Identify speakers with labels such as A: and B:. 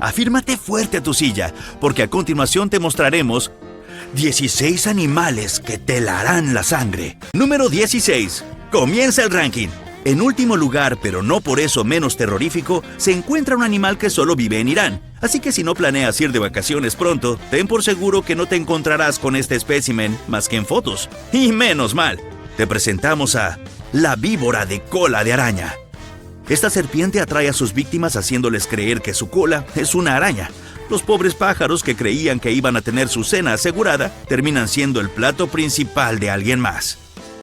A: Afírmate fuerte a tu silla, porque a continuación te mostraremos 16 animales que te helarán la sangre. Número 16. Comienza el ranking. En último lugar, pero no por eso menos terrorífico, se encuentra un animal que solo vive en Irán. Así que si no planeas ir de vacaciones pronto, ten por seguro que no te encontrarás con este espécimen más que en fotos. Y menos mal, te presentamos a la víbora de cola de araña. Esta serpiente atrae a sus víctimas haciéndoles creer que su cola es una araña. Los pobres pájaros que creían que iban a tener su cena asegurada terminan siendo el plato principal de alguien más.